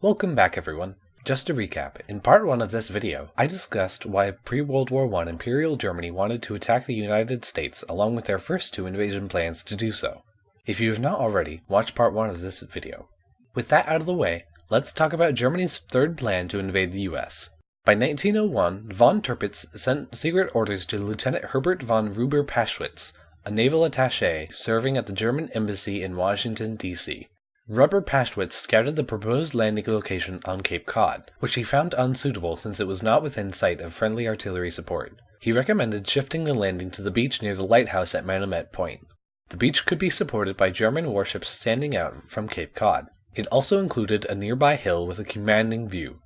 Welcome back everyone. Just to recap, in part 1 of this video, I discussed why pre-World War I Imperial Germany wanted to attack the United States along with their first 2 invasion plans to do so. If you have not already, watch part 1 of this video. With that out of the way, let's talk about Germany's third plan to invade the US. By 1901, von Tirpitz sent secret orders to Lieutenant Herbert von Rüber-Paschwitz, a naval attaché serving at the German embassy in Washington, D.C. Rüber-Paschwitz scouted the proposed landing location on Cape Cod, which he found unsuitable since it was not within sight of friendly artillery support. He recommended shifting the landing to the beach near the lighthouse at Manomet Point. The beach could be supported by German warships standing out from Cape Cod. It also included a nearby hill with a commanding view.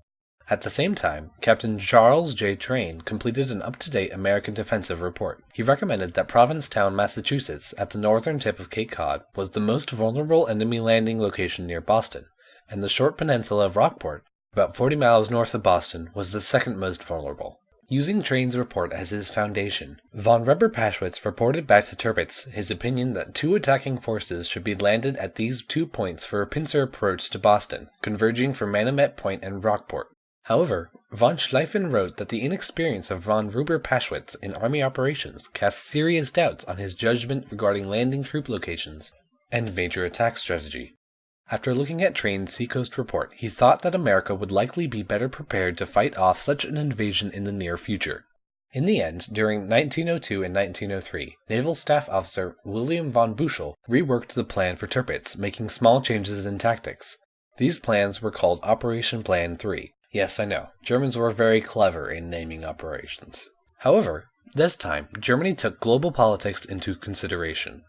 At the same time, Captain Charles J. Train completed an up-to-date American defensive report. He recommended that Provincetown, Massachusetts, at the northern tip of Cape Cod, was the most vulnerable enemy landing location near Boston, and the short peninsula of Rockport, about 40 miles north of Boston, was the second most vulnerable. Using Train's report as his foundation, von Rüber-Paschwitz reported back to Tirpitz his opinion that 2 attacking forces should be landed at these 2 points for a pincer approach to Boston, converging from Manomet Point and Rockport. However, von Schlieffen wrote that the inexperience of von Rüber-Paschwitz in army operations cast serious doubts on his judgment regarding landing troop locations and major attack strategy. After looking at Train's Seacoast report, he thought that America would likely be better prepared to fight off such an invasion in the near future. In the end, during 1902 and 1903, Naval Staff Officer William von Buchel reworked the plan for Tirpitz, making small changes in tactics. These plans were called Operation Plan 3. Yes, I know, Germans were very clever in naming operations. However, this time, Germany took global politics into consideration.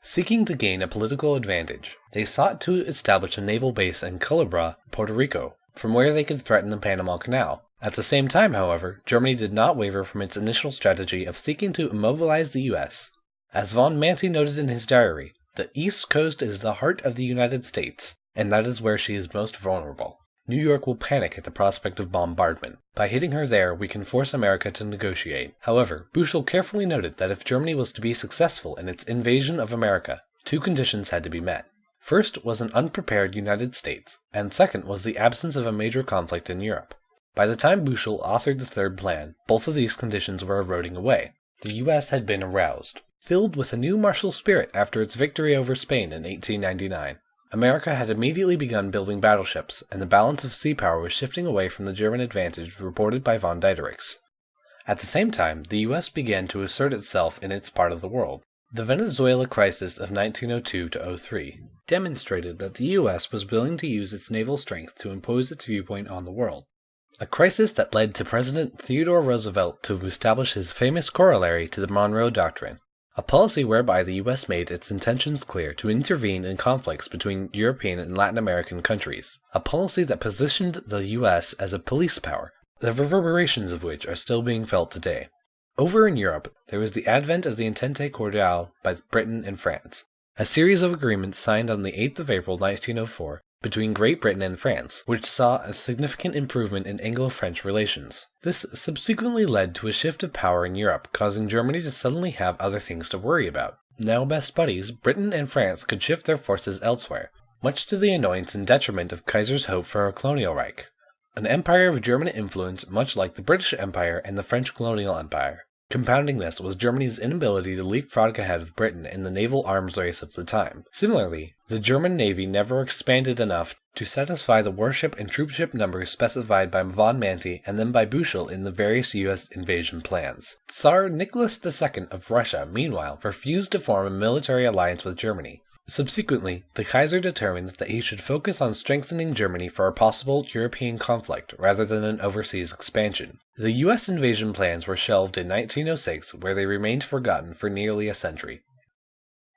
Seeking to gain a political advantage, they sought to establish a naval base in Culebra, Puerto Rico, from where they could threaten the Panama Canal. At the same time, however, Germany did not waver from its initial strategy of seeking to immobilize the U.S. As von Manty noted in his diary, the East Coast is the heart of the United States, and that is where she is most vulnerable. New York will panic at the prospect of bombardment. By hitting her there, we can force America to negotiate. However, Buchel carefully noted that if Germany was to be successful in its invasion of America, 2 conditions had to be met. First was an unprepared United States, and second was the absence of a major conflict in Europe. By the time Buchel authored the third plan, both of these conditions were eroding away. The U.S. had been aroused, filled with a new martial spirit after its victory over Spain in 1899. America had immediately begun building battleships, and the balance of sea power was shifting away from the German advantage reported by von Diederik's. At the same time, the U.S. began to assert itself in its part of the world. The Venezuela crisis of 1902-03 demonstrated that the U.S. was willing to use its naval strength to impose its viewpoint on the world, a crisis that led to President Theodore Roosevelt to establish his famous corollary to the Monroe Doctrine, a policy whereby the U.S. made its intentions clear to intervene in conflicts between European and Latin American countries, a policy that positioned the U.S. as a police power, the reverberations of which are still being felt today. Over in Europe, there was the advent of the Entente Cordiale by Britain and France, a series of agreements signed on the 8th of April 1904 between Great Britain and France, which saw a significant improvement in Anglo-French relations. This subsequently led to a shift of power in Europe, causing Germany to suddenly have other things to worry about. Now best buddies, Britain and France could shift their forces elsewhere, much to the annoyance and detriment of Kaiser's hope for a colonial Reich, an empire of German influence much like the British Empire and the French colonial empire. Compounding this was Germany's inability to leapfrog ahead of Britain in the naval arms race of the time. Similarly, the German navy never expanded enough to satisfy the warship and troopship numbers specified by von Manty and then by Buchel in the various U.S. invasion plans. Tsar Nicholas II of Russia, meanwhile, refused to form a military alliance with Germany. Subsequently, the Kaiser determined that he should focus on strengthening Germany for a possible European conflict rather than an overseas expansion. The U.S. invasion plans were shelved in 1906, where they remained forgotten for nearly a century.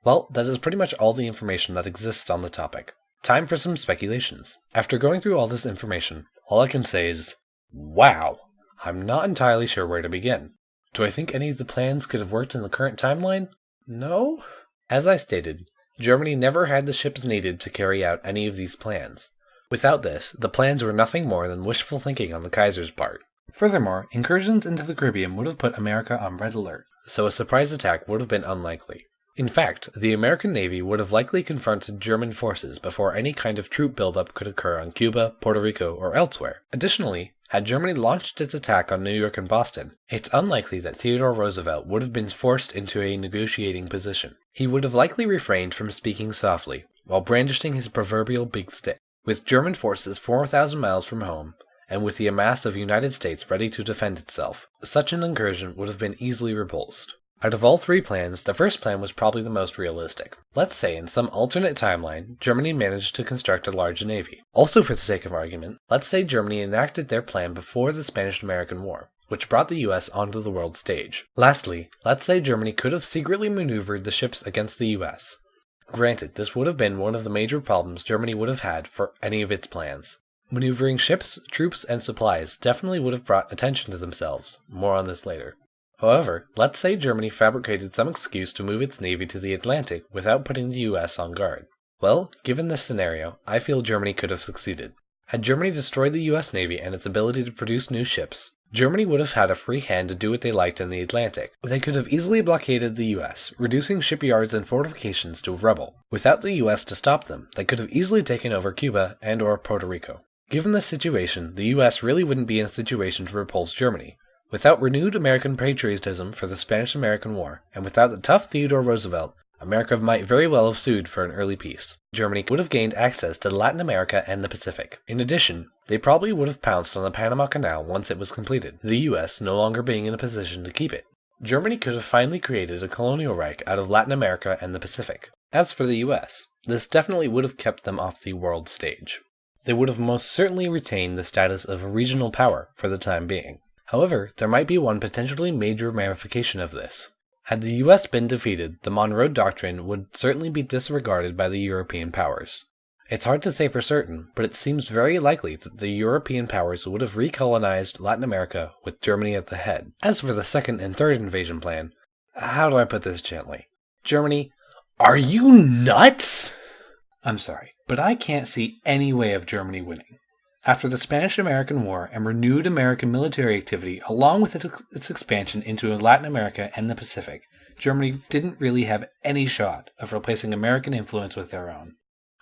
Well, that is pretty much all the information that exists on the topic. Time for some speculations. After going through all this information, all I can say is, wow! I'm not entirely sure where to begin. Do I think any of the plans could have worked in the current timeline? No? As I stated, Germany never had the ships needed to carry out any of these plans. Without this, the plans were nothing more than wishful thinking on the Kaiser's part. Furthermore, incursions into the Caribbean would have put America on red alert, so a surprise attack would have been unlikely. In fact, the American Navy would have likely confronted German forces before any kind of troop buildup could occur on Cuba, Puerto Rico, or elsewhere. Additionally, had Germany launched its attack on New York and Boston, it's unlikely that Theodore Roosevelt would have been forced into a negotiating position. He would have likely refrained from speaking softly, while brandishing his proverbial big stick. With German forces 4,000 miles from home, and with the amass of United States ready to defend itself, such an incursion would have been easily repulsed. Out of all three plans, the first plan was probably the most realistic. Let's say in some alternate timeline, Germany managed to construct a large navy. Also for the sake of argument, let's say Germany enacted their plan before the Spanish-American War, which brought the US onto the world stage. Lastly, let's say Germany could have secretly maneuvered the ships against the US. Granted, this would have been one of the major problems Germany would have had for any of its plans. Maneuvering ships, troops, and supplies definitely would have brought attention to themselves. More on this later. However, let's say Germany fabricated some excuse to move its navy to the Atlantic without putting the US on guard. Well, given this scenario, I feel Germany could have succeeded. Had Germany destroyed the US Navy and its ability to produce new ships, Germany would have had a free hand to do what they liked in the Atlantic. They could have easily blockaded the US, reducing shipyards and fortifications to rubble. Without the US to stop them, they could have easily taken over Cuba and or Puerto Rico. Given this situation, the US really wouldn't be in a situation to repulse Germany. Without renewed American patriotism for the Spanish-American War, and without the tough Theodore Roosevelt, America might very well have sued for an early peace. Germany would have gained access to Latin America and the Pacific. In addition, they probably would have pounced on the Panama Canal once it was completed, the US no longer being in a position to keep it. Germany could have finally created a colonial reich out of Latin America and the Pacific. As for the US, this definitely would have kept them off the world stage. They would have most certainly retained the status of a regional power for the time being. However, there might be one potentially major ramification of this. Had the US been defeated, the Monroe Doctrine would certainly be disregarded by the European powers. It's hard to say for certain, but it seems very likely that the European powers would have recolonized Latin America with Germany at the head. As for the second and third invasion plan, how do I put this gently? Germany, are you nuts? I'm sorry, but I can't see any way of Germany winning. After the Spanish-American War and renewed American military activity, along with its expansion into Latin America and the Pacific, Germany didn't really have any shot of replacing American influence with their own.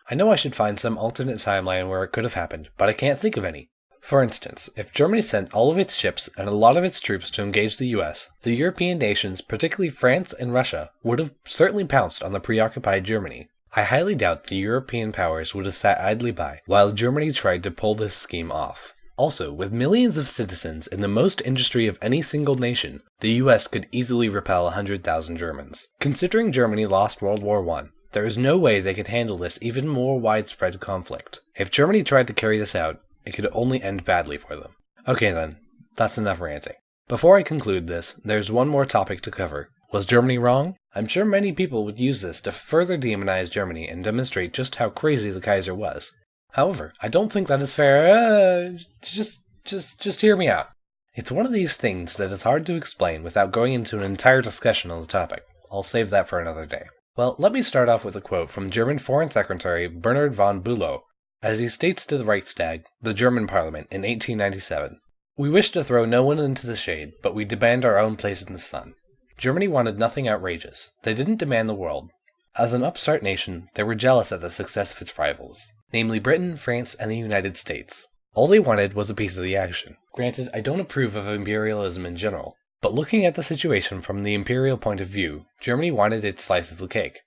I know I should find some alternate timeline where it could have happened, but I can't think of any. For instance, if Germany sent all of its ships and a lot of its troops to engage the US, the European nations, particularly France and Russia, would have certainly pounced on the preoccupied Germany. I highly doubt the European powers would have sat idly by while Germany tried to pull this scheme off. Also, with millions of citizens and the most industry of any single nation, the US could easily repel 100,000 Germans. Considering Germany lost World War I, there is no way they could handle this even more widespread conflict. If Germany tried to carry this out, it could only end badly for them. Okay then, that's enough ranting. Before I conclude this, there's one more topic to cover. Was Germany wrong? I'm sure many people would use this to further demonize Germany and demonstrate just how crazy the Kaiser was. However, I don't think that is fair. Just hear me out. It's one of these things that is hard to explain without going into an entire discussion on the topic. I'll save that for another day. Well, let me start off with a quote from German Foreign Secretary Bernhard von Bülow, as he states to the Reichstag, the German parliament, in 1897. "We wish to throw no one into the shade, but we demand our own place in the sun." Germany wanted nothing outrageous. They didn't demand the world. As an upstart nation, they were jealous at the success of its rivals, namely Britain, France, and the United States. All they wanted was a piece of the action. Granted, I don't approve of imperialism in general, but looking at the situation from the imperial point of view, Germany wanted its slice of the cake.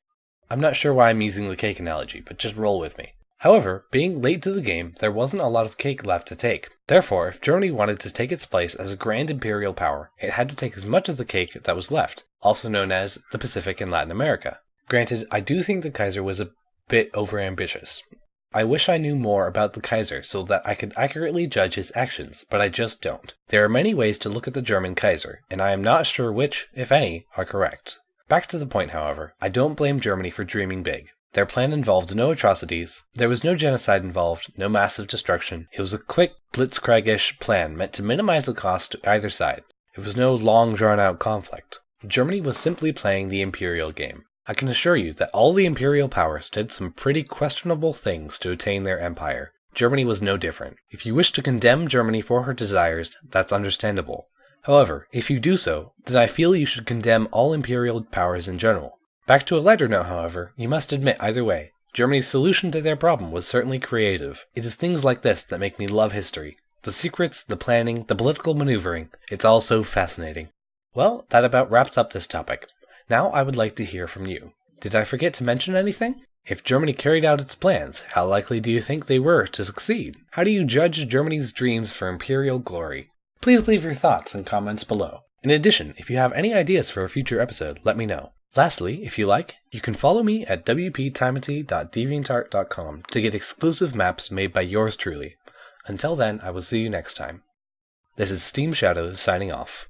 I'm not sure why I'm using the cake analogy, but just roll with me. However, being late to the game, there wasn't a lot of cake left to take. Therefore, if Germany wanted to take its place as a grand imperial power, it had to take as much of the cake that was left, also known as the Pacific and Latin America. Granted, I do think the Kaiser was a bit overambitious. I wish I knew more about the Kaiser so that I could accurately judge his actions, but I just don't. There are many ways to look at the German Kaiser, and I am not sure which, if any, are correct. Back to the point, however, I don't blame Germany for dreaming big. Their plan involved no atrocities, there was no genocide involved, no massive destruction. It was a quick, blitzkrieg-ish plan meant to minimize the cost to either side. It was no long drawn-out conflict. Germany was simply playing the imperial game. I can assure you that all the imperial powers did some pretty questionable things to attain their empire. Germany was no different. If you wish to condemn Germany for her desires, that's understandable. However, if you do so, then I feel you should condemn all imperial powers in general. Back to a lighter note, however, you must admit either way, Germany's solution to their problem was certainly creative. It is things like this that make me love history. The secrets, the planning, the political maneuvering, it's all so fascinating. Well, that about wraps up this topic. Now I would like to hear from you. Did I forget to mention anything? If Germany carried out its plans, how likely do you think they were to succeed? How do you judge Germany's dreams for imperial glory? Please leave your thoughts and comments below. In addition, if you have any ideas for a future episode, let me know. Lastly, if you like, you can follow me at wptimothy.deviantart.com to get exclusive maps made by yours truly. Until then, I will see you next time. This is Steam Shadows signing off.